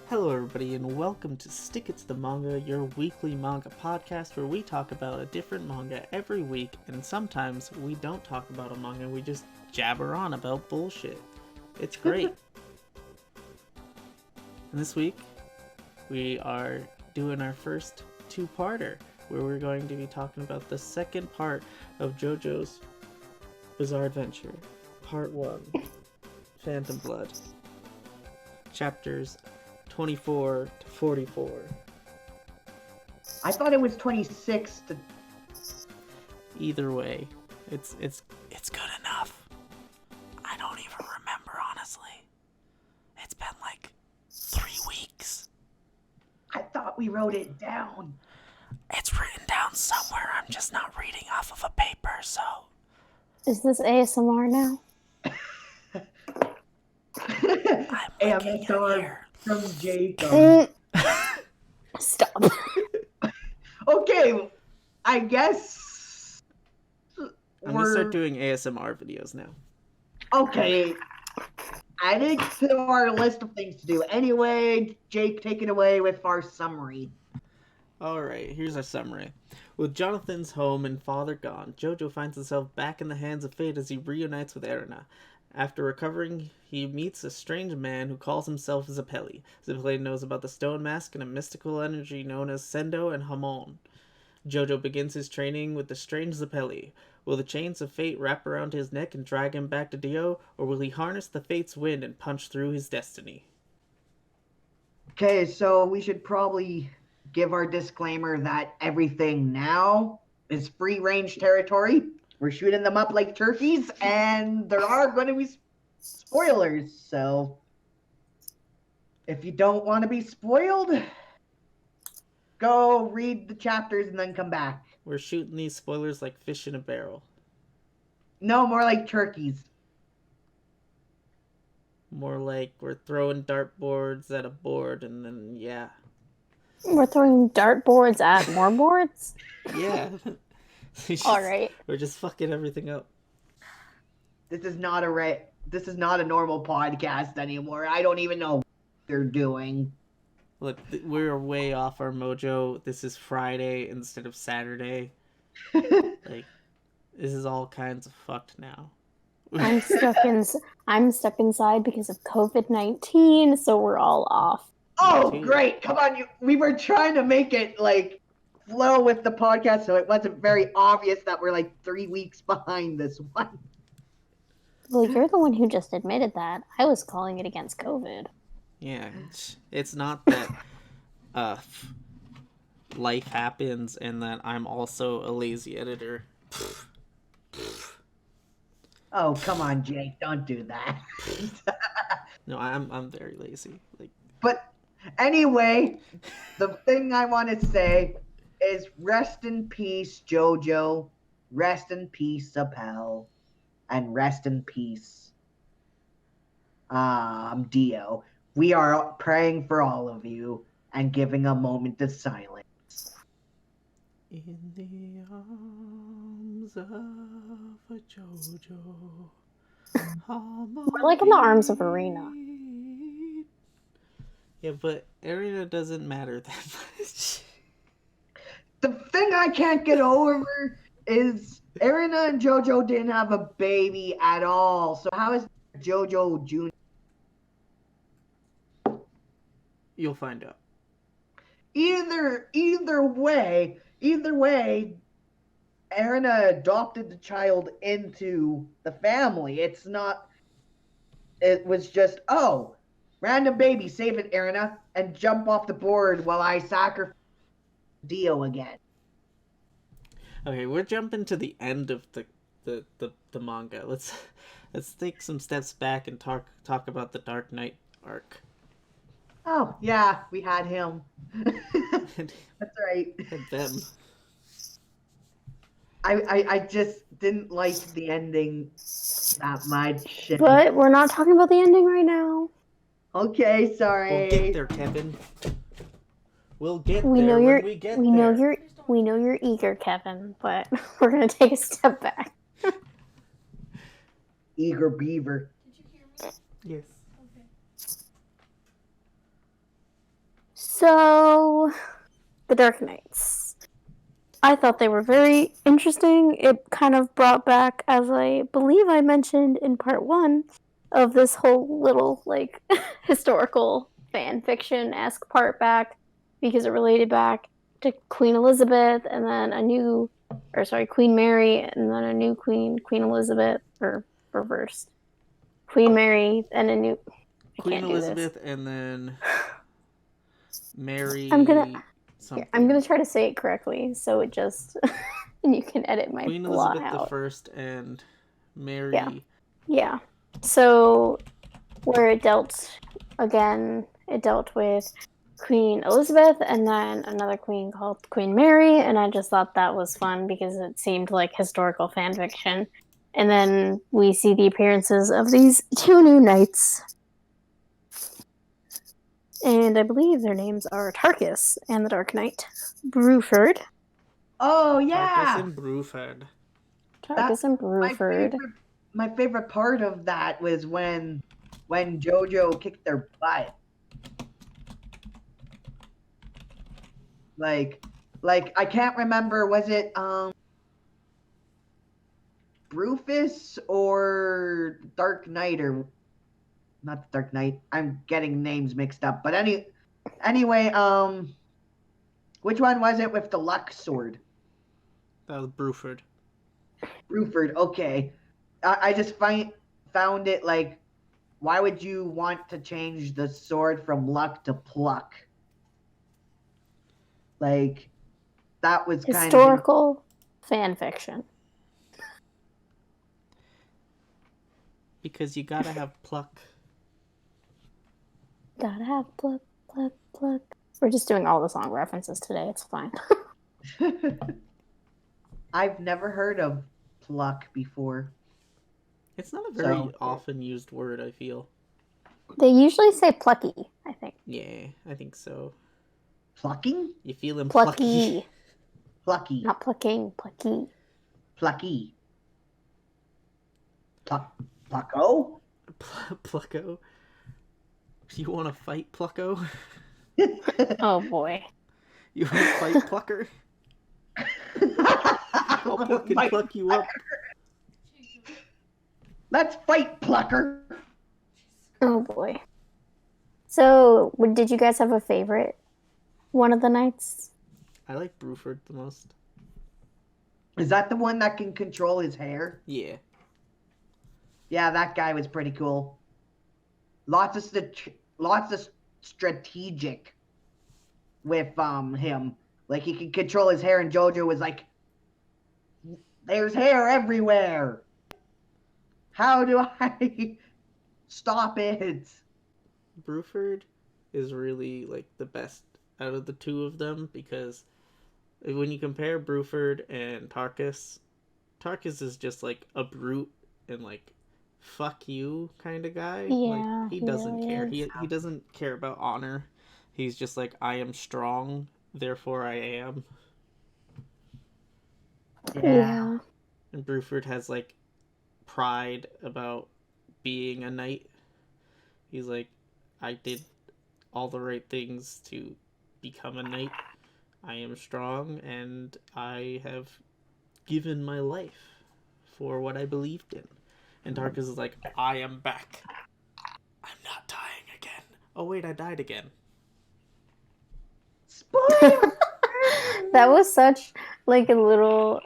Hello everybody and welcome to Stick It to the Manga, your weekly manga podcast where we talk about a different manga every week, and sometimes we don't talk about a manga, we just jabber on about bullshit. It's great. And this week, we are doing our first two-parter, where we're going to be talking about the second part of JoJo's Bizarre Adventure, Part 1, Phantom Blood, chapters 24 to 44. I thought it was 26 to... Either way, it's good enough. I don't even remember, honestly. It's been like 3 weeks. I thought we wrote it down. It's written down somewhere. I'm just not reading off of a paper, so... Is this ASMR now? I'm looking here. From Jacob. Stop. Okay, I guess... I'm gonna start doing ASMR videos now. Okay. Add it to our list of things to do. Anyway, Jake, take it away with our summary. Alright, here's our summary. With Jonathan's home and father gone, JoJo finds himself back in the hands of fate as he reunites with Erina. After recovering, he meets a strange man who calls himself Zeppeli. Zeppeli knows about the stone mask and a mystical energy known as Sendo and Hamon. JoJo begins his training with the strange Zeppeli. Will the chains of fate wrap around his neck and drag him back to Dio, or will he harness the fate's wind and punch through his destiny? Okay, so we should probably give our disclaimer that everything now is free-range territory. We're shooting them up like turkeys, and there are going to be spoilers, so if you don't want to be spoiled, go read the chapters and then come back. We're shooting these spoilers like fish in a barrel. No, more like turkeys. More like we're throwing dartboards at a board and then, yeah. We're throwing dartboards at more boards? Yeah. Alright. We're just fucking everything up. This is not a normal podcast anymore. I don't even know what they're doing. Look, we're way off our mojo. This is Friday instead of Saturday. Like, this is all kinds of fucked now. I'm stuck inside because of COVID-19, so we're all off. Oh, great. Come on. We were trying to make it, like, flow with the podcast, so it wasn't very obvious that we're, like, 3 weeks behind this one. Well, you're the one who just admitted that. I was calling it against COVID. Yeah, it's not that life happens and that I'm also a lazy editor. Oh, come on, Jake. Don't do that. No, I'm very lazy. Like, but anyway, the thing I want to say is rest in peace, JoJo. Rest in peace, Appel. And rest in peace, Dio. We are praying for all of you and giving a moment of silence. in the arms of a JoJo. We're like in the arms of Erina. Yeah, but Erina doesn't matter that much. The thing I can't get over is Erina and JoJo didn't have a baby at all. So how is JoJo Jr.? You'll find out. Either way, Erina adopted the child into the family. It was just, oh, random baby, save it, Erina, and jump off the board while I sacrifice Dio again. Okay, we're jumping to the end of the manga. Let's take some steps back and talk about the Dark Knight arc. Oh, yeah, we had him. That's right. And them. I just didn't like the ending that much. But we're not talking about the ending right now. Okay, sorry. We'll get there, Kevin. We'll get We there know when you're we get we there. know you're eager, Kevin, but we're gonna take a step back. Eager beaver. Did you hear me? Yes. Okay. So, the Dark Knights. I thought they were very interesting. It kind of brought back, as I believe I mentioned in part 1, of this whole little, like, historical fan fiction-esque part back, because it related back to Queen Elizabeth, and then Queen Mary, and then a new Queen Elizabeth, or reversed. Queen Mary, and a new... Queen Elizabeth, and then Mary... I'm gonna try to say it correctly, so it just... and you can edit my Queen blot Elizabeth out. the First and Mary... Yeah. So, where it dealt with Queen Elizabeth, and then another queen called Queen Mary, and I just thought that was fun because it seemed like historical fan fiction. And then we see the appearances of these 2 new knights. And I believe their names are Tarkus and the Dark Knight, Bruford. Oh, yeah! Tarkus and Bruford. My favorite part of that was when JoJo kicked their butt. Like I can't remember, was it Rufus or Dark Knight, or not Dark Knight? I'm getting names mixed up. But anyway, which one was it with the luck sword? That was Bruford. Bruford, okay. I just found it like, why would you want to change the sword from luck to pluck? Like, that was kind of historical fan fiction. Because you gotta have pluck. Gotta have pluck, pluck, pluck. We're just doing all the song references today. It's fine. I've never heard of pluck before. It's not a very often used word, I feel. They usually say plucky, I think. Yeah, I think so. Plucking? You feeling plucky? Plucky. Not plucking, plucky. Plucky. Plucko? Plucko? You want to fight, Plucko? Oh, boy. You want to fight, Plucker? I'll pluck and pluck you up. Let's fight, Plucker! Oh, boy. So, did you guys have a favorite one of the knights? I like Bruford the most. Is that the one that can control his hair? Yeah. Yeah, that guy was pretty cool. Lots of strategic with him. Like, he could control his hair, and JoJo was like, "There's hair everywhere. How do I stop it?" Bruford is really like the best out of the 2 of them, because when you compare Bruford and Tarkus is just like a brute and like fuck you kind of guy. Yeah, like he doesn't really care. is. He doesn't care about honor. He's just like, I am strong, therefore I am. Yeah. And Bruford has like pride about being a knight. He's like, I did all the right things to become a knight. I am strong, and I have given my life for what I believed in. And Tarkus is like, I am back. I'm not dying again. Oh wait, I died again. Spoiler! That was such like a little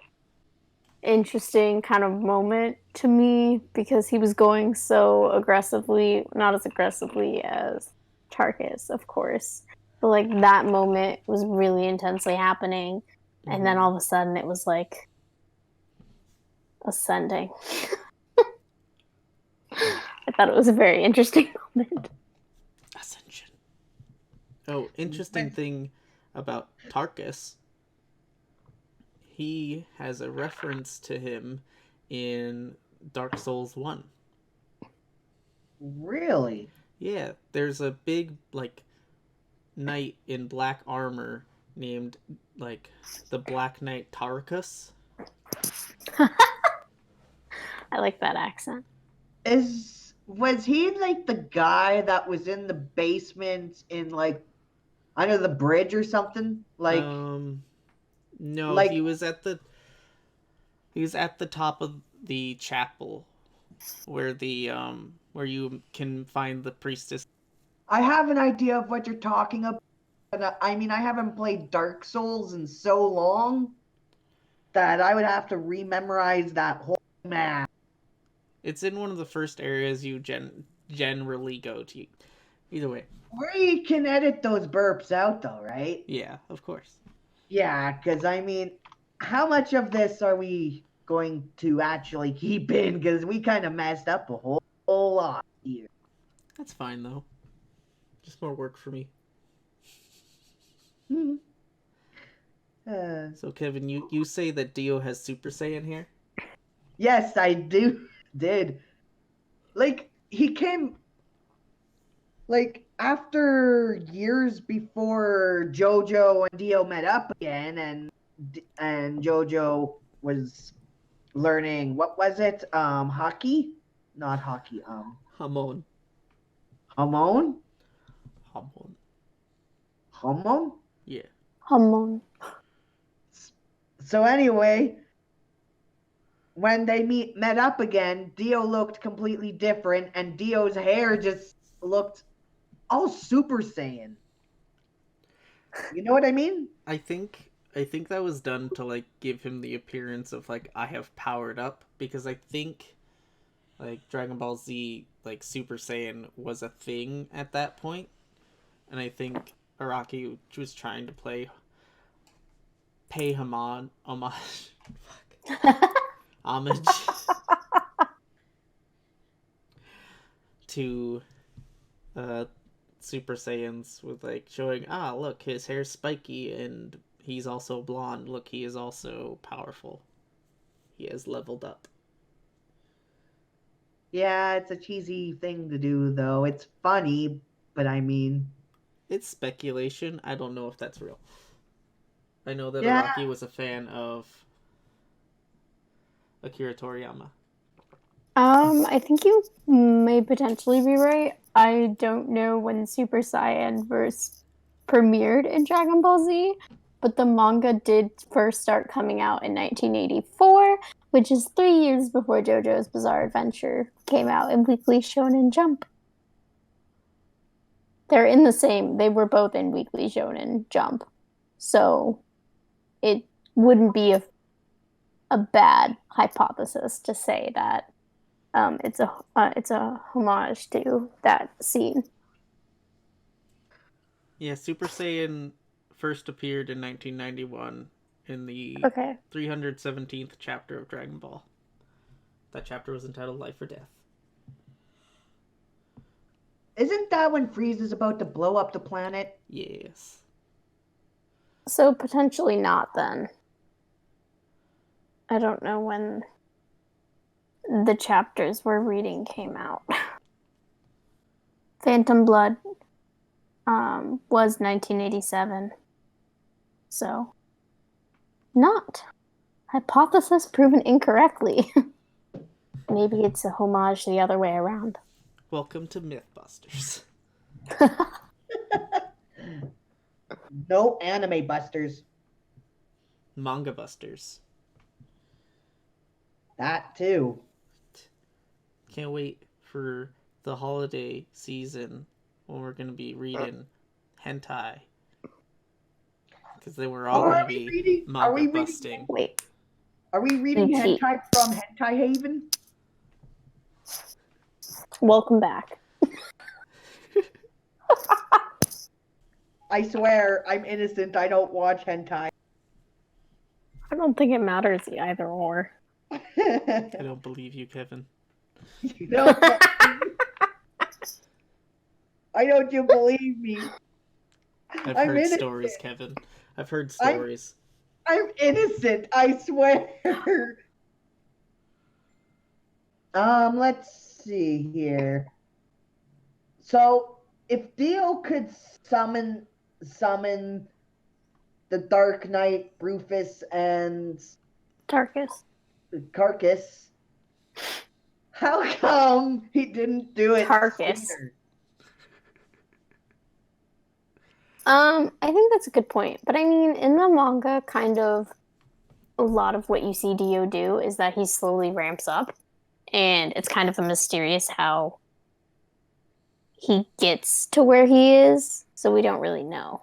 interesting kind of moment to me, because he was going so aggressively, not as aggressively as Tarkus, of course, but like that moment was really intensely happening, and then all of a sudden it was like ascending. I thought it was a very interesting moment. Ascension. Oh, interesting thing about Tarkus. He has a reference to him in Dark Souls 1. Really? Yeah, there's a big, like, knight in black armor named, like, the Black Knight Tarkus. I like that accent. Was he like the guy that was in the basement in like under the bridge or something? No, like he was at the top of the chapel where where you can find the priestess. I have an idea of what you're talking about. But I mean, I haven't played Dark Souls in so long that I would have to rememorize that whole map. It's in one of the first areas you generally go to. Either way. We can edit those burps out, though, right? Yeah, of course. Yeah, because I mean, how much of this are we going to actually keep in? Because we kind of messed up a whole lot here. That's fine, though. Just more work for me. So, Kevin, you say that Dio has Super Saiyan here? Yes, I did. Like, he came... Like, after years before JoJo and Dio met up again, and JoJo was learning, what was it? Hockey? Not hockey, Hamon. Hamon? Hamon. Hamon? Yeah. Hamon. So anyway, when they met up again, Dio looked completely different, and Dio's hair just looked all Super Saiyan. You know what I mean? I think that was done to like give him the appearance of like I have powered up, because I think like Dragon Ball Z like Super Saiyan was a thing at that point, and I think Araki was trying to pay homage to Super Saiyans, with like showing, look, his hair's spiky and he's also blonde. Look, he is also powerful. He has leveled up. Yeah, it's a cheesy thing to do, though. It's funny, but I mean... It's speculation. I don't know if that's real. I know that Yeah. Araki was a fan of Akira Toriyama. I think you may potentially be right. I don't know when Super Saiyan verse premiered in Dragon Ball Z, but the manga did first start coming out in 1984, which is 3 years before JoJo's Bizarre Adventure came out in Weekly Shonen Jump. They were both in Weekly Shonen Jump. So it wouldn't be a bad hypothesis to say that it's a homage to that scene. Yeah, Super Saiyan first appeared in 1991 in the 317th chapter of Dragon Ball. That chapter was entitled Life or Death. Isn't that when Frieza is about to blow up the planet? Yes. So potentially not then. I don't know when the chapters we're reading came out. Phantom Blood was 1987. So, not. Hypothesis proven incorrectly. Maybe it's a homage the other way around. Welcome to Mythbusters. No anime busters. Manga Busters. That too. Can't wait for the holiday season when we're going to be reading hentai. Because then we're all going to be manga busting. Wait. Are we reading hentai from Hentai Haven? Welcome back. I swear, I'm innocent. I don't watch hentai. I don't think it matters either or. I don't believe you, Kevin. You don't Why don't you believe me? I've heard stories, Kevin. I've heard stories. I'm innocent, I swear. Let's see here. So, if Dio could summon the Dark Knight, Rufus, and Carcass, how come he didn't do it Carcass. sooner? I think that's a good point. But I mean, in the manga, kind of a lot of what you see Dio do is that he slowly ramps up, and it's kind of a mysterious how he gets to where he is, so we don't really know.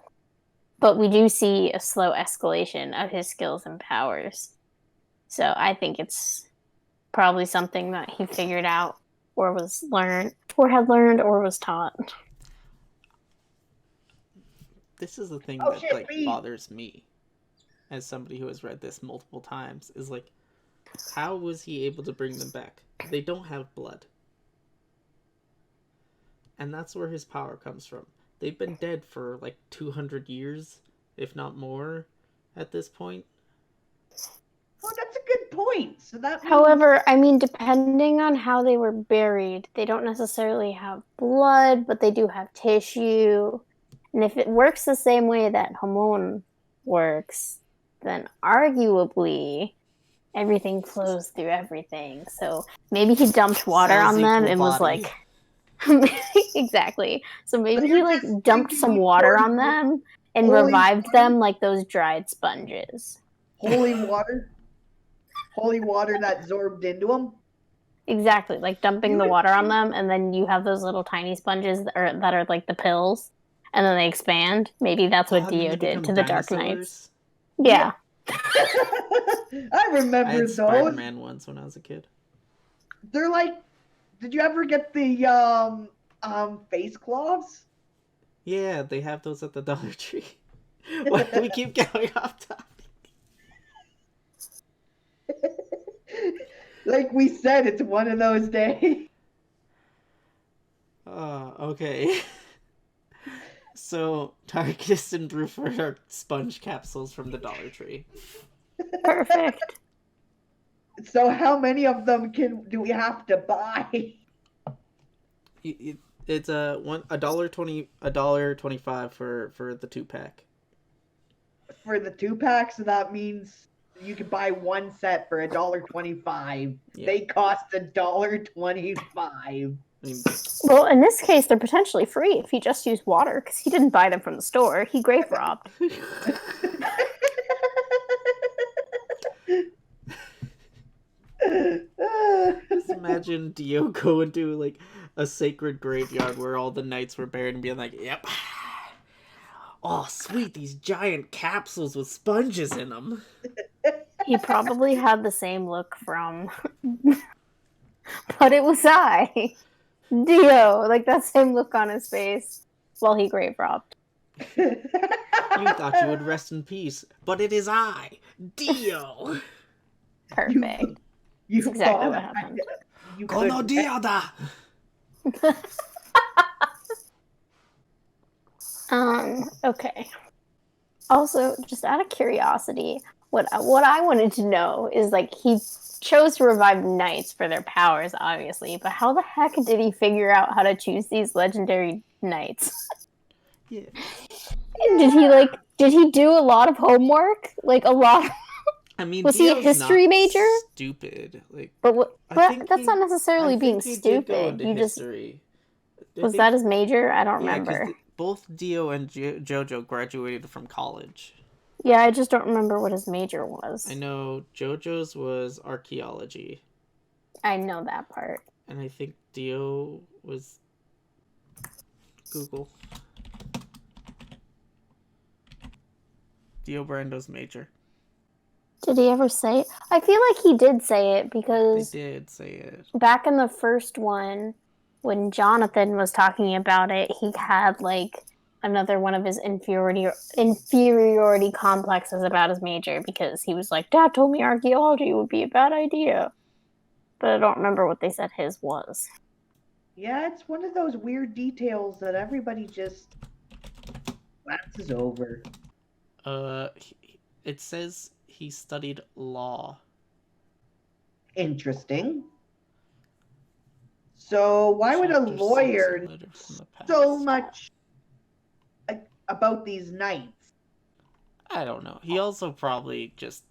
But we do see a slow escalation of his skills and powers. So I think it's probably something that he figured out or was learned or had learned or was taught. This is the thing Oh, that shit, like me. bothers me as somebody who has read this multiple times is like, how was he able to bring them back? They don't have blood. And that's where his power comes from. They've been dead for like 200 years, if not more, at this point. Oh, that's a good point. So that means... However, I mean, depending on how they were buried, they don't necessarily have blood, but they do have tissue. And if it works the same way that Hamon works, then arguably everything flows through everything. So maybe he dumped water Cells on them equal and was body. like... Exactly. So maybe So he you're like just dumped thinking some he water poured on them and holy revived water? them like those dried sponges. Holy water? Holy water that absorbed into him? Exactly, like dumping You the would water on think- them, and then you have those little tiny sponges that are like the pills, and then they expand. Maybe that's what Oh, and then Dio they did become to the Dark Knights. dinosaurs? Yeah. I I remember had those. Spider-Man once when I was a kid. They're like, did you ever get the face cloths? Yeah, they have those at the Dollar Tree. Why do we keep going off topic? Like we said, it's one of those days. Okay. So, Tarkus and Bruford are sponge capsules from the Dollar Tree. Perfect. So how many of them do we have to buy? It's $1.25 for the 2-pack. For the 2-pack, so that means you can buy one set for $1.25. Yeah. They cost $1.25. I mean, Well, in this case, they're potentially free if he just used water, because he didn't buy them from the store. He grave robbed. just imagine Dio going to like a sacred graveyard where all the knights were buried and being like, "Yep, oh sweet, these giant capsules with sponges in them." He probably had the same look from But It Was I. Dio, like that same look on his face while he grave robbed. You thought you would rest in peace, but it is I, Dio. Perfect. You That's exactly thought what happened. you Kono could- Dio da. Okay. Also, just out of curiosity, what I wanted to know is like he chose to revive knights for their powers, obviously, but how the heck did he figure out how to choose these legendary knights? Yeah. Did he do a lot of homework? Like a lot? I mean, Was he a Dio's history not major? Stupid, like. But I think that's he- not necessarily I being think he did go stupid. into You just history. I was think- that his major? I don't Yeah, 'cause remember. both Dio and JoJo graduated from college. Yeah, I just don't remember what his major was. I know JoJo's was archaeology, I know that part. and I think Dio was Google. Dio Brando's major. Did he ever say it? I feel like he did say it They because did say it. back in the first one, when Jonathan was talking about it, he had like another one of his inferiority complexes about his major because he was like, Dad told me archaeology would be a bad idea. But I don't remember what they said his was. Yeah, it's one of those weird details that everybody just glances over. It says he studied law. Interesting. So why would a Chapter 6, lawyer letter from the past. so much about these knights? I don't know. He also probably just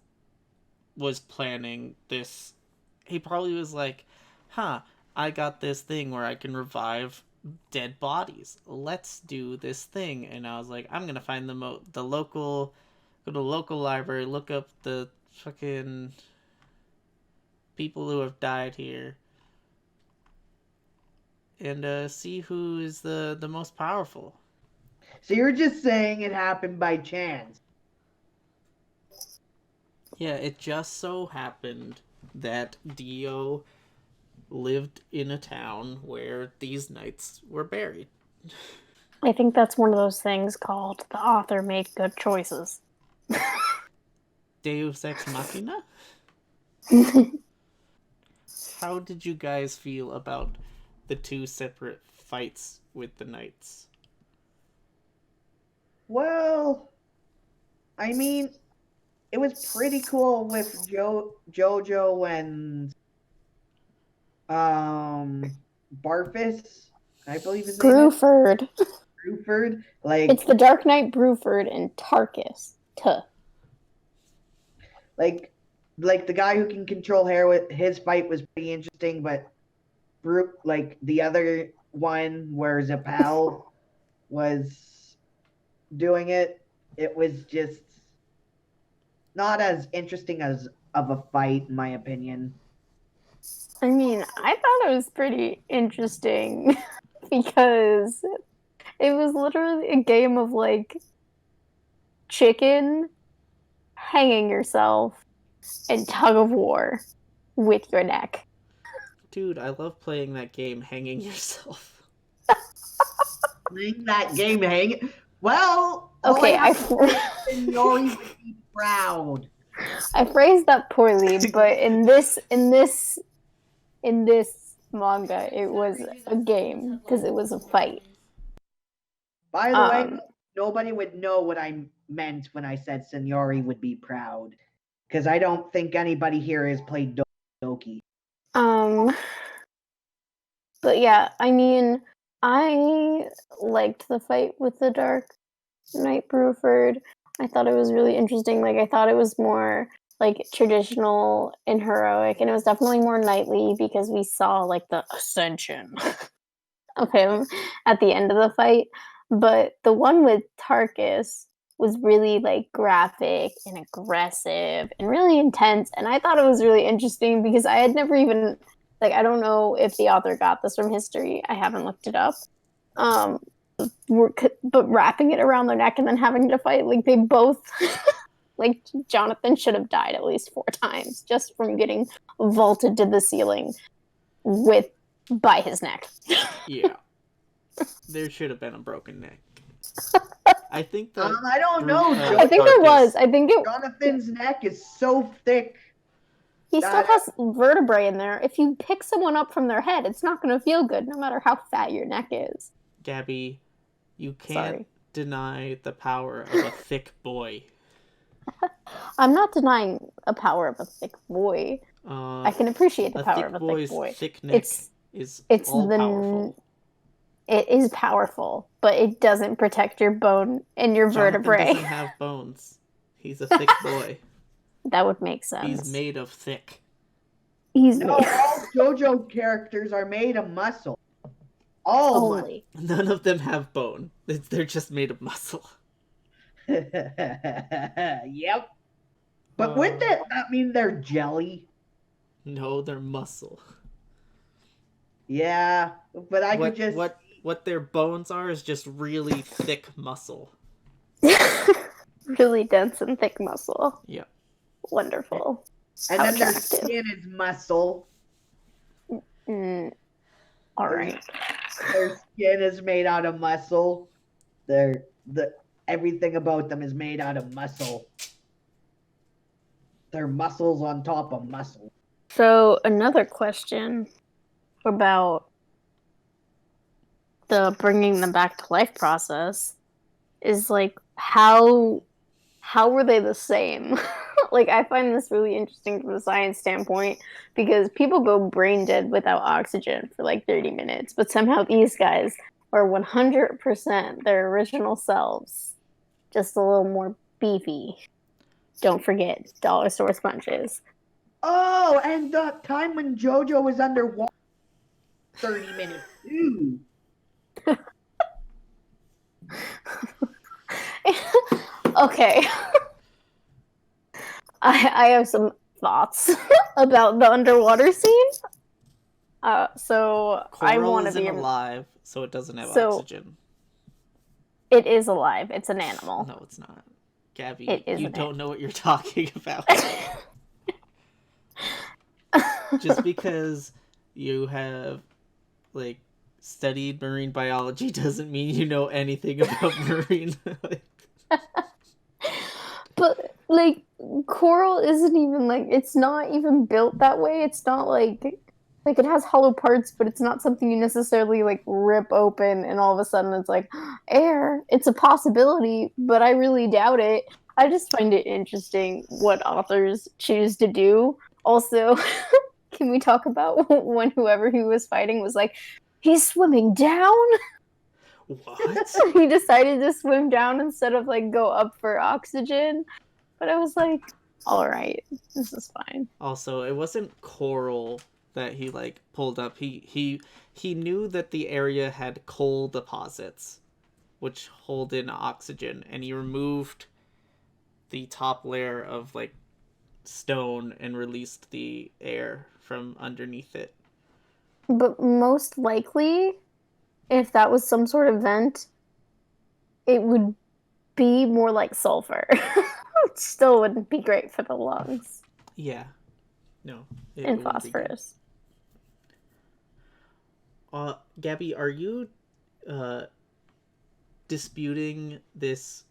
was planning this. He probably was like, I got this thing where I can revive dead bodies. Let's do this thing. And I was like, I'm gonna find the local, go to the local library, look up the fucking people who have died here, and see who is the most powerful. So you're just saying it happened by chance? Yeah, it just so happened that Dio lived in a town where these knights were buried. I think that's one of those things called the author made good choices. Deus Ex Machina? How did you guys feel about the two separate fights with the knights? Well, I mean, it was pretty cool with JoJo and Barfus, I believe his name is Bruford. Bruford. Like, It's the Dark Knight Bruford and Tarkus. like the guy who can control hair, with his fight was pretty interesting, but like the other one where Zapal was doing it, it was just not as interesting as of a fight, in my opinion. I mean, I thought it was pretty interesting because it was literally a game of like chicken, hanging yourself, and tug of war with your neck. Dude, I love playing that game, Hanging Yourself. Playing that game, hang. Well, Okay, Yori would be proud. I phrased that poorly, but in this manga, it was a game because it was a fight. By the way, nobody would know what I meant when I said Seniori would be proud, because I don't think anybody here has played Doki. But yeah, I mean, I liked the fight with the Dark Knight Bruford. I thought it was really interesting. Like, I thought it was more like traditional and heroic, and it was definitely more knightly because we saw like the ascension of him at the end of the fight. But the one with Tarkus was really like graphic and aggressive and really intense, and I thought it was really interesting because I had never even like, I don't know if the author got this from history. I haven't looked it up. But wrapping it around their neck and then having to fight, like they both, like Jonathan should have died at least 4 times just from getting vaulted to the ceiling by his neck. Yeah, there should have been a broken neck. I think that I don't know. I think there was. I think Jonathan's neck is so thick. He still has vertebrae in there. If you pick someone up from their head, it's not going to feel good, no matter how fat your neck is. Gabby, you can't deny the power of a thick boy. I'm not denying a power of a thick boy. I can appreciate the power of a thick boy. Thick neck is powerful. It is powerful, but it doesn't protect your bone and your vertebrae. Jonathan doesn't have bones. He's a thick boy. That would make sense. He's made of thick. All JoJo characters are made of muscle. Only. None of them have bone. They're just made of muscle. Yep. But wouldn't that mean they're jelly? No, they're muscle. Yeah, but I could just... What their bones are is just really thick muscle. Really dense and thick muscle. Yeah. Wonderful. And then their skin is muscle. All right. Their skin is made out of muscle. Everything about them is made out of muscle. They're muscles on top of muscle. So another question about the bringing them back to life process is like how were they the same? Like, I find this really interesting from a science standpoint because people go brain dead without oxygen for like 30 minutes, but somehow these guys are 100% their original selves, just a little more beefy. Don't forget dollar store sponges. Oh, and the time when JoJo was underwater 30 minutes too. Okay. I have some thoughts about the underwater scene. So I Coral want to isn't be alive, so it doesn't have so oxygen. it is alive. It's an animal. No, it's not. Gabby, It is you an don't know what you're talking about. Just because you have, like, studied marine biology doesn't mean you know anything about marine. But like coral isn't even like it's not even built that way. It's not like it has hollow parts, but it's not something you necessarily like rip open and all of a sudden it's like air. It's a possibility, but I really doubt it. I just find it interesting what authors choose to do. Also, can we talk about when whoever he was fighting was like, he's swimming down? What? He decided to swim down instead of like go up for oxygen. But I was like, all right, this is fine. Also, it wasn't coral that he like pulled up. He knew that the area had coal deposits which hold in oxygen, and he removed the top layer of like stone and released the air from underneath it. But most likely, if that was some sort of vent, it would be more like sulfur. It still wouldn't be great for the lungs. Yeah. No. And phosphorus. Gabby, are you disputing this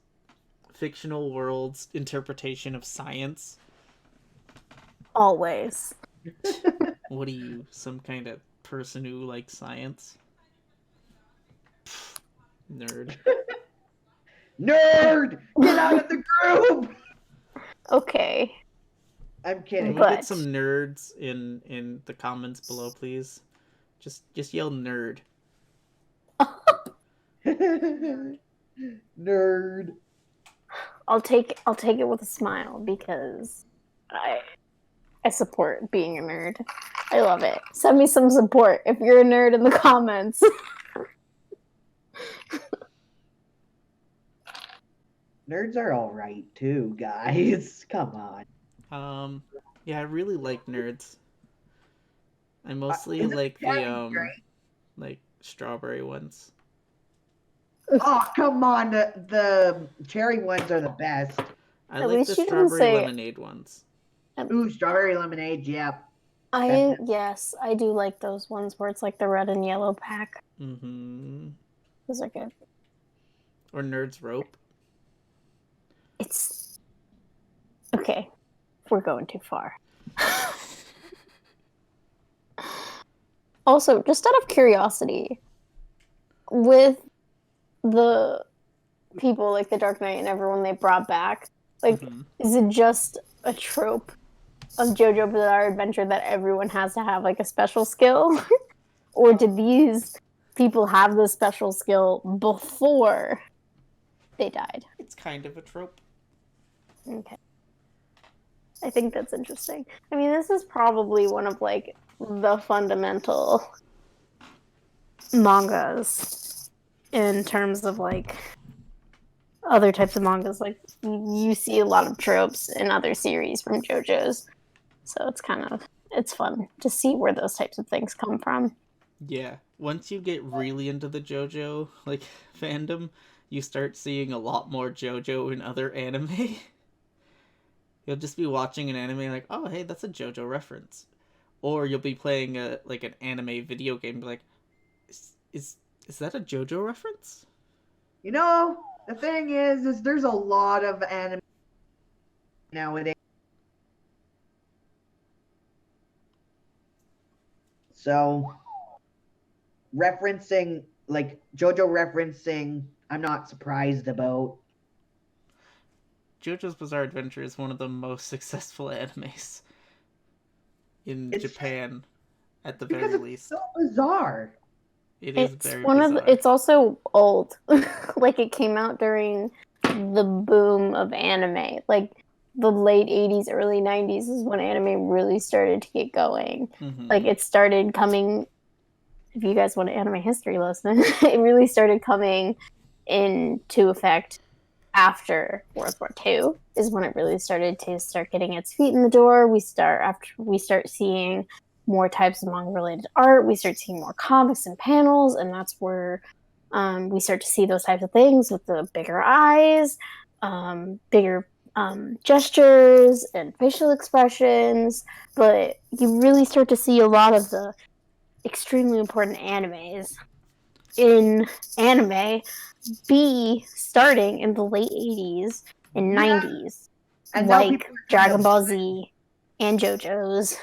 fictional world's interpretation of science? Always. What are you, some kind of person who likes science? Nerd. Nerd! Get out of the group! Okay. I'm kidding. Can we get some nerds in the comments below, please? Just yell nerd. Nerd. I'll take it with a smile because I support being a nerd. I love it. Send me some support if you're a nerd in the comments. Nerds are all right too, guys. Come on. Yeah, I really like nerds. I mostly Isn't like that the great? like strawberry ones. Oh, come on. The cherry ones are the best. I At like least the you didn't strawberry say- lemonade ones. Ooh, strawberry lemonade, yeah. Yes, I do like those ones where it's like the red and yellow pack. Mm-hmm. Those are good. Or Nerds Rope. It's okay. We're going too far. Also, just out of curiosity, with the people like the Dark Knight and everyone they brought back, like, is it just a trope of JoJo Bizarre Adventure that everyone has to have like a special skill? Or did these people have the special skill before they died? It's kind of a trope. Okay. I think that's interesting. I mean, this is probably one of like the fundamental mangas in terms of like other types of mangas. Like you see a lot of tropes in other series from JoJo's, so it's fun to see where those types of things come from. Yeah, once you get really into the JoJo like fandom, you start seeing a lot more JoJo in other anime. You'll just be watching an anime like, oh hey, that's a JoJo reference, or you'll be playing an anime video game, and be like, is that a JoJo reference? You know, the thing is there's a lot of anime nowadays. So, referencing, like, JoJo referencing, I'm not surprised about. JoJo's Bizarre Adventure is one of the most successful animes in Japan, at the very least. It's so bizarre. It is It's very one bizarre. of it's also old. Like it came out during the boom of anime. Like the late 80s, early 90s is when anime really started to get going. Mm-hmm. Like it started coming, if you guys want an anime history lesson, it really started coming into effect after World War II is when it really started to start getting its feet in the door. We start seeing more types of manga related art. We start seeing more comics and panels, and that's where we start to see those types of things with the bigger eyes, bigger gestures and facial expressions. But you really start to see a lot of the extremely important animes in anime be starting in the late 80s and 90s, And like Dragon Ball Z and JoJo's.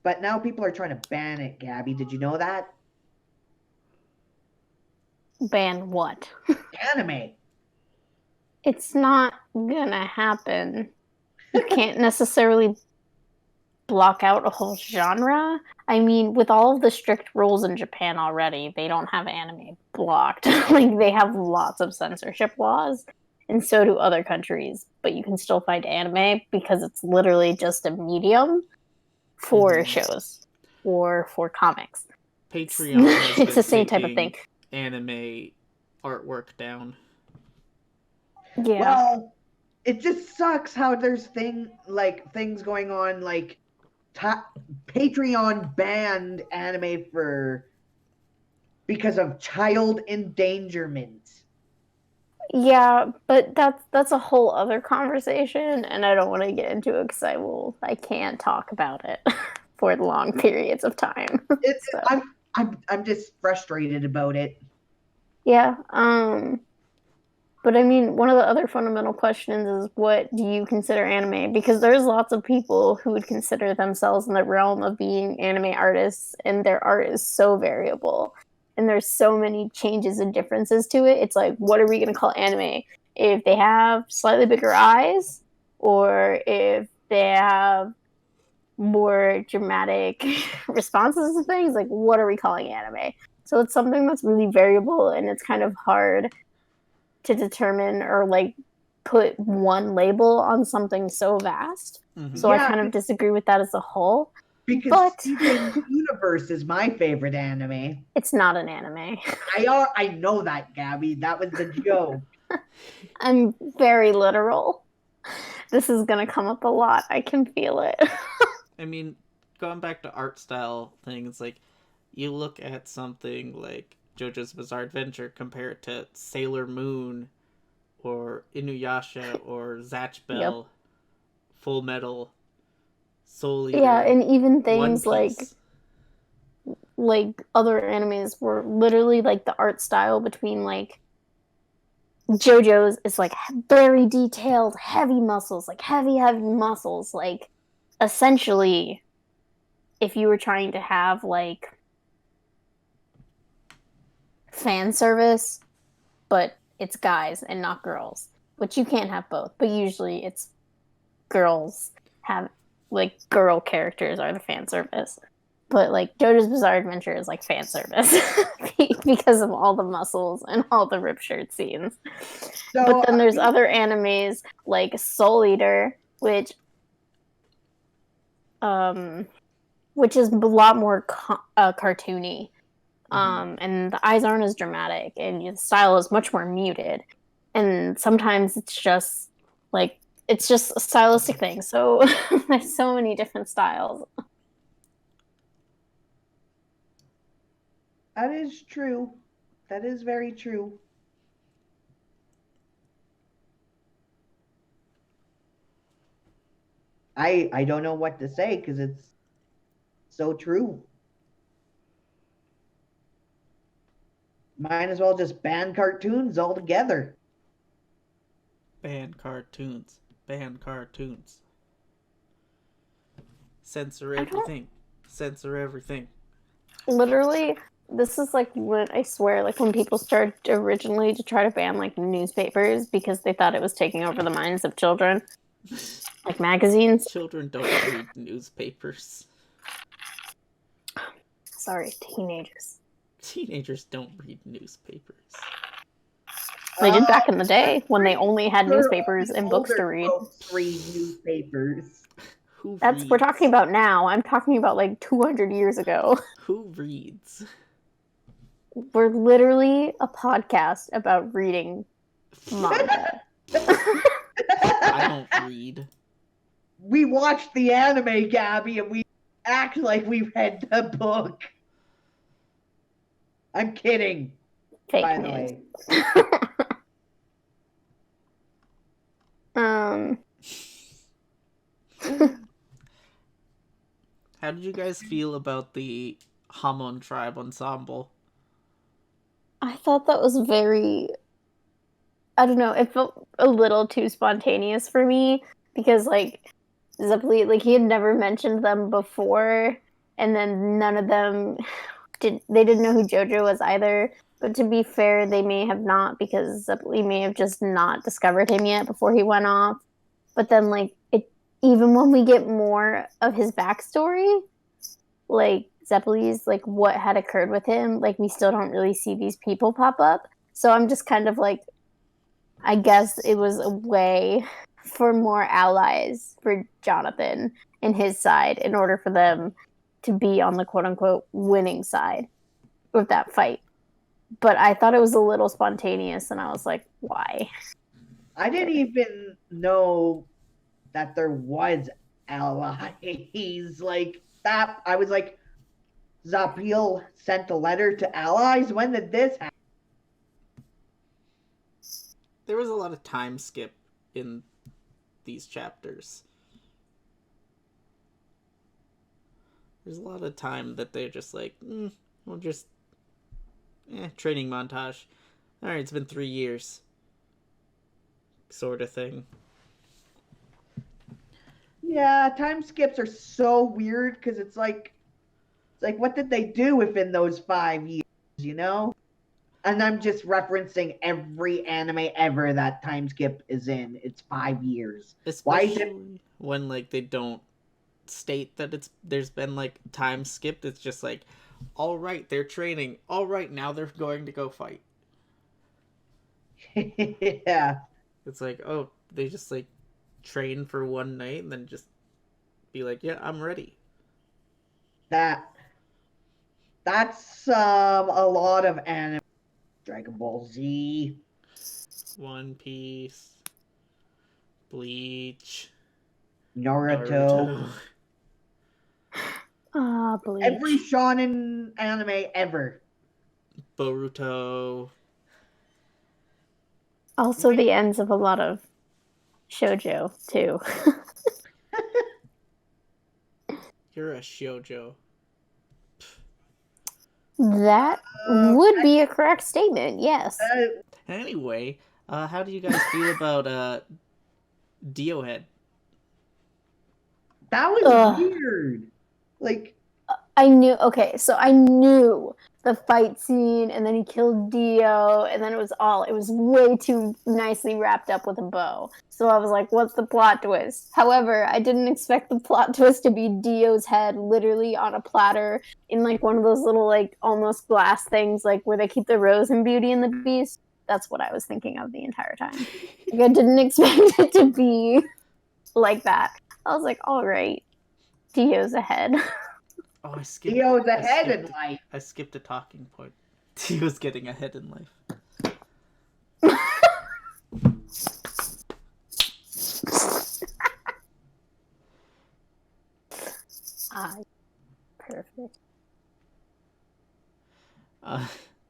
But now people are trying to ban it, Gabby. Did you know that? Ban what? Anime. It's not gonna happen. You can't necessarily block out a whole genre. I mean, with all of the strict rules in Japan already, they don't have anime blocked. Like, they have lots of censorship laws, and so do other countries. But you can still find anime because it's literally just a medium for shows or for comics. Patreon it's the same type of thing. Anime artwork down. Yeah. Well, it just sucks how there's things going on, like Patreon banned anime because of child endangerment. Yeah, but that's a whole other conversation, and I don't want to get into it because I can't talk about it for long periods of time. So. I'm just frustrated about it. Yeah. But I mean, one of the other fundamental questions is, what do you consider anime? Because there's lots of people who would consider themselves in the realm of being anime artists, and their art is so variable. And there's so many changes and differences to it. It's like, what are we going to call anime? If they have slightly bigger eyes, or if they have more dramatic responses to things, like, what are we calling anime? So it's something that's really variable, and it's kind of hard to determine or like put one label on something so vast. So I kind of disagree with that as a whole. Because Steven Universe is my favorite anime. It's not an anime. I know that, Gabby. That was the joke. I'm very literal. This is gonna come up a lot. I can feel it. I mean, going back to art style things, like, you look at something like JoJo's Bizarre Adventure, compare it to Sailor Moon or Inuyasha or Zatch Bell, Full Metal, Soul Eater. Yeah, and even things like other animes were literally like the art style between like JoJo's is like very detailed, heavy muscles, like heavy muscles. Like, essentially, if you were trying to have like fan service, but it's guys and not girls, which you can't have both, but usually it's girls have, like, girl characters are the fan service, but like JoJo's Bizarre Adventure is like fan service because of all the muscles and all the rip shirt scenes. So, but then there's other animes like Soul Eater, which is a lot more cartoony. And the eyes aren't as dramatic, and the style is much more muted. And sometimes it's just a stylistic thing. So there's so many different styles. That is true. That is very true. I don't know what to say because it's so true. Might as well just ban cartoons altogether. Ban cartoons. Ban cartoons. Censor everything. Censor everything. Literally, this is like when, I swear, like when people started originally to try to ban like newspapers because they thought it was taking over the minds of children. Like magazines. Children don't read newspapers. Sorry, teenagers. Teenagers don't read newspapers. They did back in the day when they only had newspapers and books to read. Read newspapers. We're talking about now. I'm talking about like 200 years ago. Who reads? We're literally a podcast about reading manga. I don't read. We watched the anime, Gabby, and we act like we read the book. I'm kidding. Fake by news. the way. How did you guys feel about the Hamon tribe ensemble? I thought that was very, I don't know, it felt a little too spontaneous for me because, like, Zeppeli, like, he had never mentioned them before, and then none of them didn't know who JoJo was either. But to be fair, they may have not, because Zeppeli may have just not discovered him yet before he went off. But then, like, even when we get more of his backstory, like Zeppeli's, like what had occurred with him, like we still don't really see these people pop up. So I'm just kind of like, I guess it was a way for more allies for Jonathan and his side in order for them to be on the quote unquote winning side of that fight. But I thought it was a little spontaneous, and I was like, why? I didn't even know that there was allies like that. I was like, Zapil sent a letter to allies? When did this happen? There was a lot of time skip in these chapters. There's a lot of time that they're just like, we'll just, training montage. Alright, it's been 3 years. Sort of thing. Yeah, time skips are so weird because it's like, what did they do within those 5 years, you know? And I'm just referencing every anime ever that time skip is in. It's 5 years. Especially why is it when like they don't state that there's been like time skipped? It's just like, all right, they're training. All right, now they're going to go fight. Yeah. It's like, oh, they just like train for one night and then just be like, yeah, I'm ready. That's a lot of anime. Dragon Ball Z, One Piece, Bleach, Naruto. Bleach. Every shonen anime ever. Boruto. Also the ends of a lot of shoujo too. You're a shoujo. That would be a correct statement, yes. Anyway, how do you guys feel about Dio Head? That was weird. Like, I knew the fight scene, and then he killed Dio, and then it was way too nicely wrapped up with a bow. So I was like, what's the plot twist? However, I didn't expect the plot twist to be Dio's head literally on a platter in like one of those little like almost glass things like where they keep the rose in Beauty and the Beast. That's what I was thinking of the entire time. Like, I didn't expect it to be like that. I was like, all right, Dio's ahead. Oh, I skipped. Dio's ahead in life. I skipped a talking point. Dio's getting ahead in life. Perfect.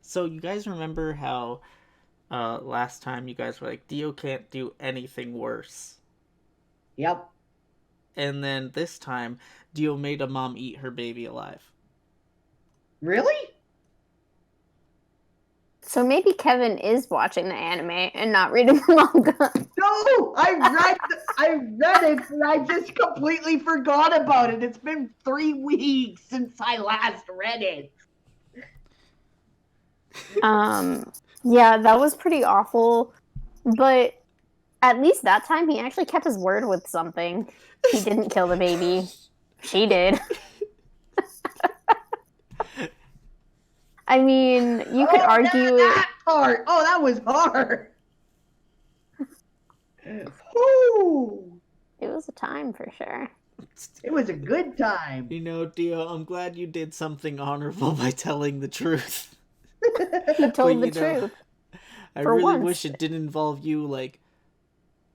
So you guys remember how last time you guys were like, Dio can't do anything worse. Yep. And then this time, Dio made a mom eat her baby alive. Really? So maybe Kevin is watching the anime and not reading the manga. No, I read it, and I just completely forgot about it. It's been 3 weeks since I last read it. Yeah, that was pretty awful. But at least that time he actually kept his word with something. He didn't kill the baby. She did. I mean, you could argue that part. Oh, that was hard. Whew. It was a time for sure. It was a good time. You know, Dio, I'm glad you did something honorable by telling the truth. He told the you know, truth. I For really once. wish it didn't involve you, like,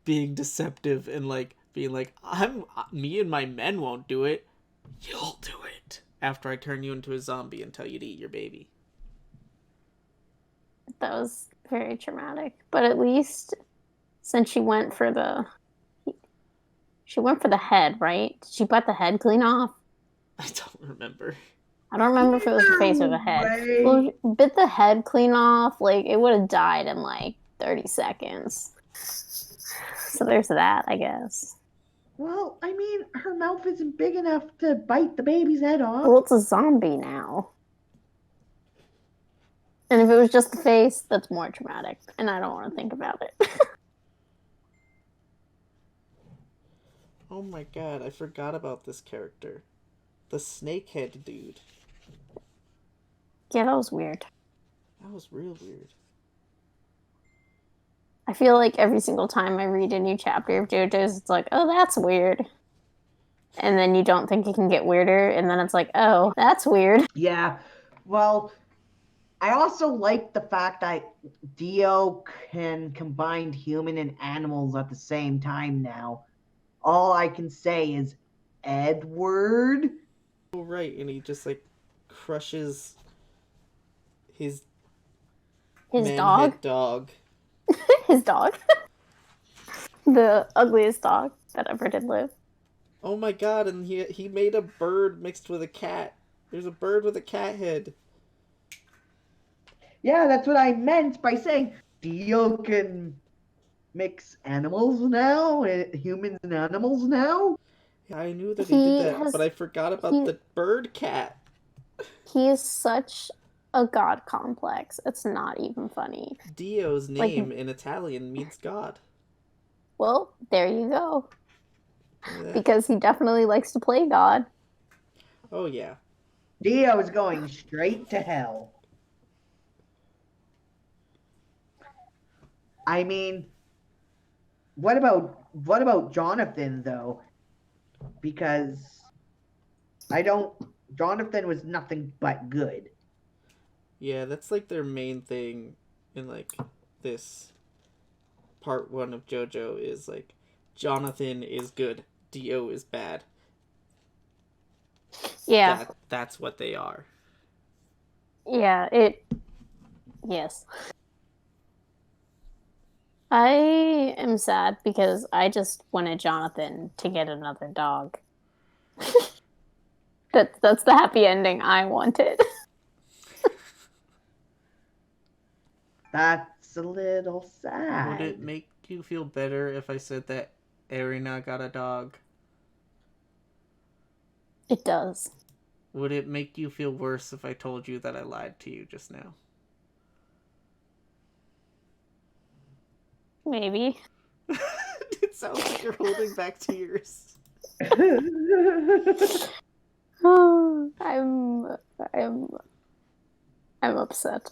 being deceptive and, like, being like, me and my men won't do it. You'll do it. After I turn you into a zombie and tell you to eat your baby. That was very traumatic. But at least since she went for the head, right? Did she butt the head clean off? I don't remember. I don't remember if it was the face or the head. Well, bit the head clean off, like it would have died in like 30 seconds. So there's that, I guess. Well, I mean, her mouth isn't big enough to bite the baby's head off. Well, it's a zombie now. And if it was just the face, that's more traumatic. And I don't want to think about it. Oh my god, I forgot about this character. The snakehead dude. Yeah, that was weird. That was real weird. I feel like every single time I read a new chapter of JoJo's, it's like, oh, that's weird. And then you don't think it can get weirder, and then it's like, oh, that's weird. Yeah. Well, I also like the fact that Dio can combine human and animals at the same time now. All I can say is Edward. Oh, right, and he just, like, crushes his dog. dog. His dog. The ugliest dog that ever did live. Oh my god, and he made a bird mixed with a cat. There's a bird with a cat head. Yeah, that's what I meant by saying Dio can mix animals now, humans and animals now. Yeah, I knew that he did that, but I forgot about the bird cat. He is such a god complex. It's not even funny. Dio's name in Italian means God. Well, there you go. Yeah. Because he definitely likes to play God. Oh, yeah. Dio is going straight to hell. I mean, what about Jonathan, though? Because Jonathan was nothing but good. Yeah, that's like their main thing in like this part 1 of JoJo is like Jonathan is good, Dio is bad. Yeah. That's what they are. Yeah, yes. I am sad because I just wanted Jonathan to get another dog. That's the happy ending I wanted. That's a little sad. Would it make you feel better if I said that Erina got a dog? It does. Would it make you feel worse if I told you that I lied to you just now? Maybe. It sounds like you're holding back tears. I'm upset.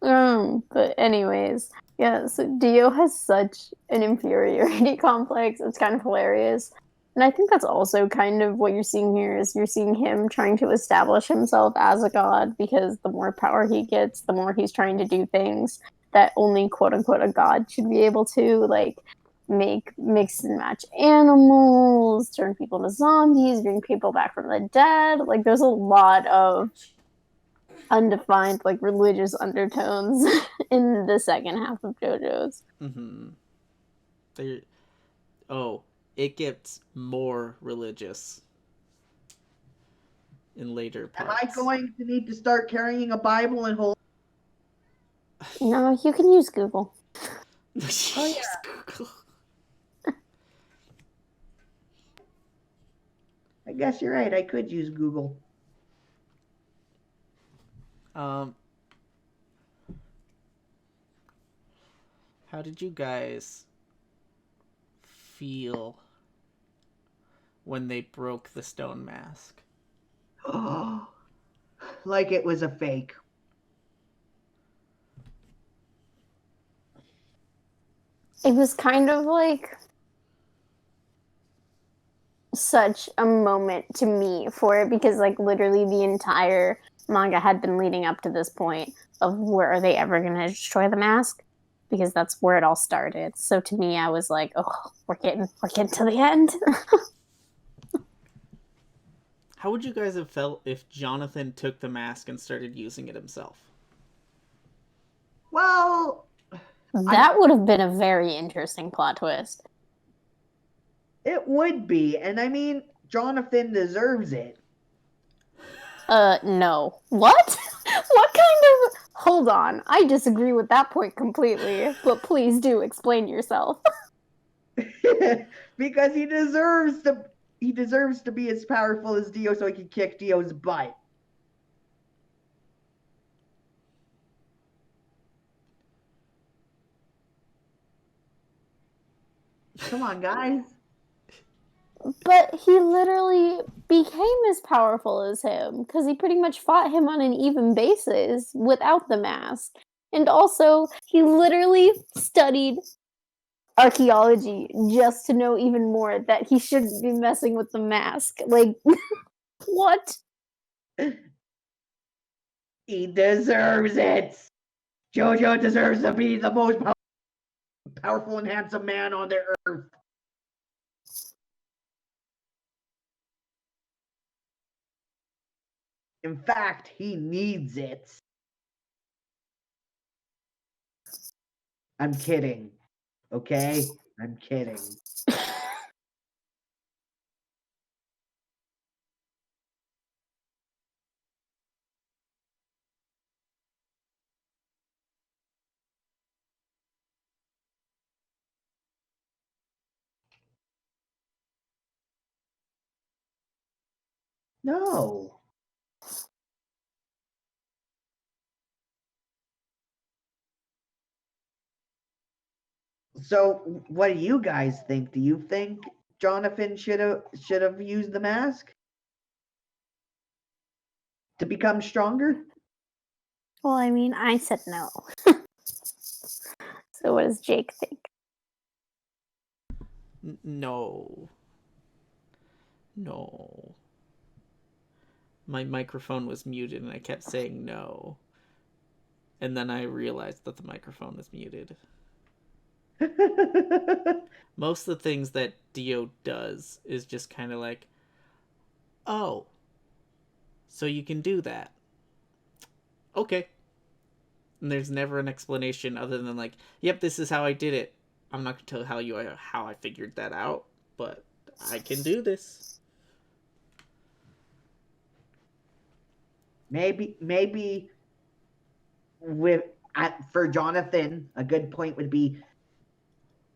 Yeah. But anyways, yeah, so Dio has such an inferiority complex. It's kind of hilarious. And I think that's also kind of what you're seeing here is you're seeing him trying to establish himself as a god because the more power he gets, the more he's trying to do things that only quote unquote a god should be able to, like mix and match animals, turn people into zombies, bring people back from the dead. Like there's a lot of undefined like religious undertones in the second half of JoJo's. Mm-hmm. It gets more religious in later parts. Am I going to need to start carrying a Bible and hold? No, you can use Google. Oh yeah. Google. I guess you're right. I could use Google. How did you guys feel when they broke the stone mask? Like it was a fake. It was kind of like such a moment to me for it because, like, literally the entire manga had been leading up to this point of where are they ever going to destroy the mask? Because that's where it all started. So to me, I was like, oh, we're getting to the end. How would you guys have felt if Jonathan took the mask and started using it himself? Well, that would have been a very interesting plot twist. It would be, and I mean, Jonathan deserves it. No. What? What kind of... Hold on. I disagree with that point completely, but please do explain yourself. Because he deserves to be as powerful as Dio so he can kick Dio's butt. Come on, guys. But he literally became as powerful as him because he pretty much fought him on an even basis without the mask. And also, he literally studied archaeology just to know even more that he shouldn't be messing with the mask. Like, what? He deserves it. JoJo deserves to be the most powerful and handsome man on the earth. In fact, he needs it. I'm kidding. Okay? I'm kidding. No. So, what do you guys think? Do you think Jonathan should have used the mask to become stronger? Well, I mean, I said no. So what does Jake think? No. No. My microphone was muted and I kept saying no. And then I realized that the microphone was muted. Most of the things that Dio does is just kind of like, oh, so you can do that. Okay. And there's never an explanation other than like, yep, this is how I did it. I'm not going to tell how I figured that out, but I can do this. Maybe for Jonathan, a good point would be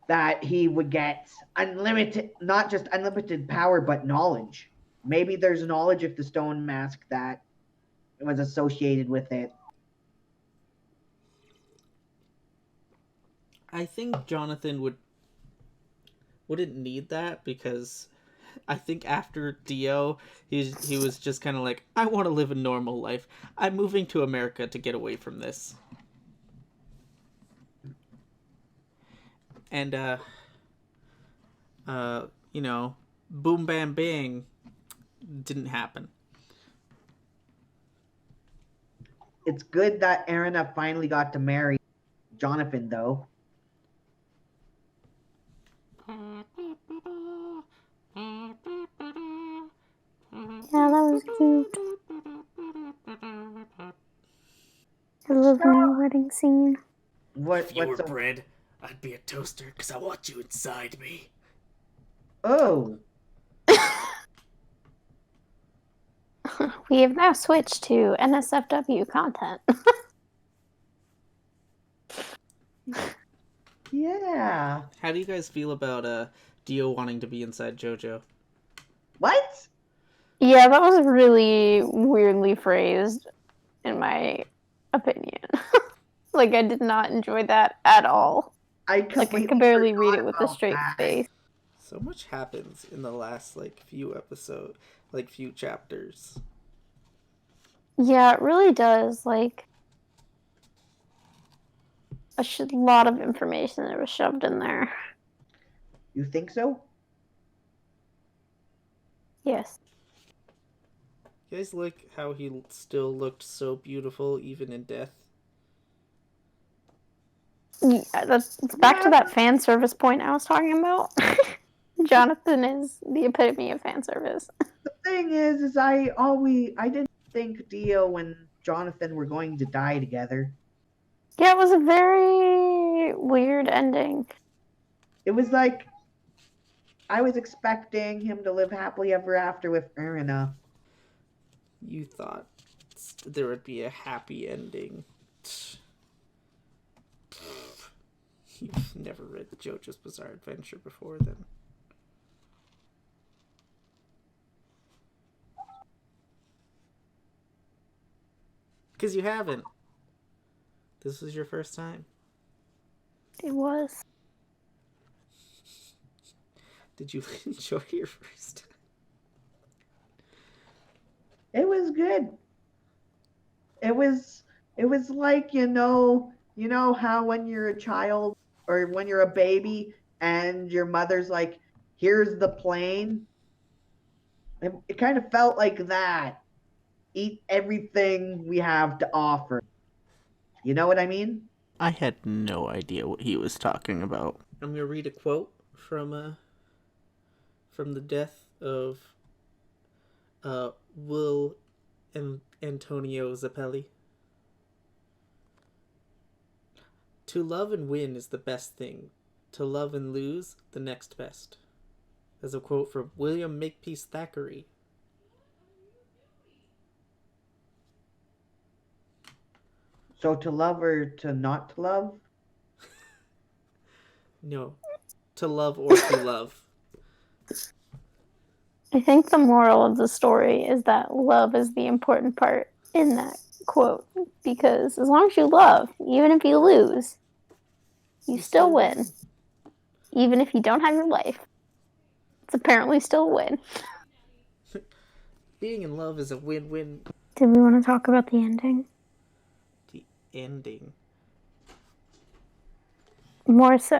that he would get unlimited, not just unlimited power, but knowledge. Maybe there's knowledge of the stone mask that was associated with it. I think Jonathan wouldn't need that because I think after Dio, he was just kind of like, I want to live a normal life. I'm moving to America to get away from this. And you know, boom bam bang didn't happen. It's good that Erina finally got to marry Jonathan, though. Yeah, that was cute. I love the new wedding scene. If you were bread, I'd be a toaster because I want you inside me. Oh. We have now switched to NSFW content. Yeah. How do you guys feel about Dio wanting to be inside JoJo? What? Yeah, that was really weirdly phrased, in my opinion. Like, I did not enjoy that at all. I can barely read it with a straight face. So much happens in the last few chapters. Yeah, it really does. Like, a lot of information that was shoved in there. You think so? Yes. You guys like how he still looked so beautiful even in death? Yeah, it's back to that fan service point I was talking about. Jonathan is the epitome of fan service. The thing is I didn't think Dio and Jonathan were going to die together. Yeah, it was a very weird ending. It was like I was expecting him to live happily ever after with Irina. You thought there would be a happy ending. You've never read JoJo's Bizarre Adventure before, then. Because you haven't. This was your first time. It was. Did you enjoy your first time? It was good. It was like, you know how when you're a child or when you're a baby and your mother's like, here's the plane. It kind of felt like that. Eat everything we have to offer. You know what I mean? I had no idea what he was talking about. I'm gonna read a quote from the death of Will and Antonio Zappelli. To love and win is the best thing. To love and lose, the next best. That's a quote from William Makepeace Thackeray. So to love or to not to love? No. To love or to love. I think the moral of the story is that love is the important part in that quote. Because as long as you love, even if you lose, you still win. Even if you don't have your life, it's apparently still a win. Being in love is a win-win. Did we want to talk about the ending? The ending. More so.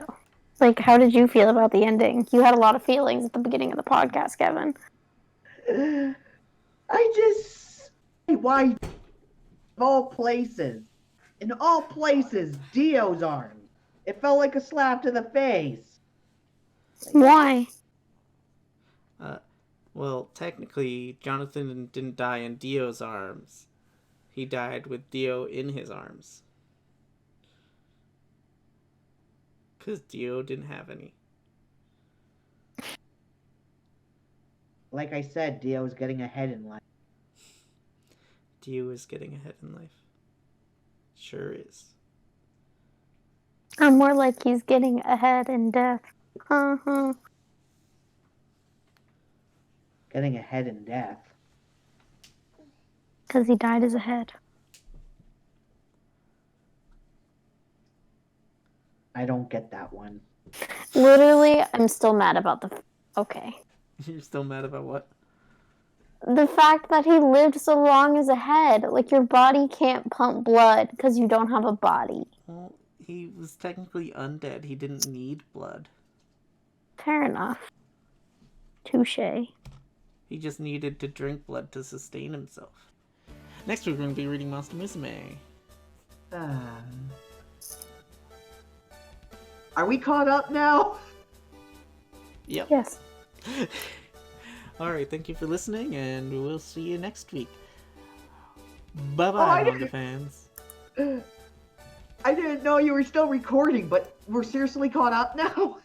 Like, how did you feel about the ending? You had a lot of feelings at the beginning of the podcast, Kevin. Why in all places, Dio's arm. It felt like a slap to the face. Why? Well, technically, Jonathan didn't die in Dio's arms. He died with Dio in his arms. Because Dio didn't have any. Like I said, Dio's getting ahead in life. Dio is getting ahead in life. Sure is. I'm more like he's getting ahead in death. Uh-huh. Getting ahead in death. Because he died as a head. I don't get that one. Literally, I'm still mad about the... Okay. You're still mad about what? The fact that he lived so long as a head. Like, your body can't pump blood because you don't have a body. Well, he was technically undead. He didn't need blood. Fair enough. Touché. He just needed to drink blood to sustain himself. Next week we're going to be reading Monster Musume. Are we caught up now? Yep. Yes. Alright, thank you for listening, and we'll see you next week. Bye-bye, Manga fans. I didn't know you were still recording, but we're seriously caught up now?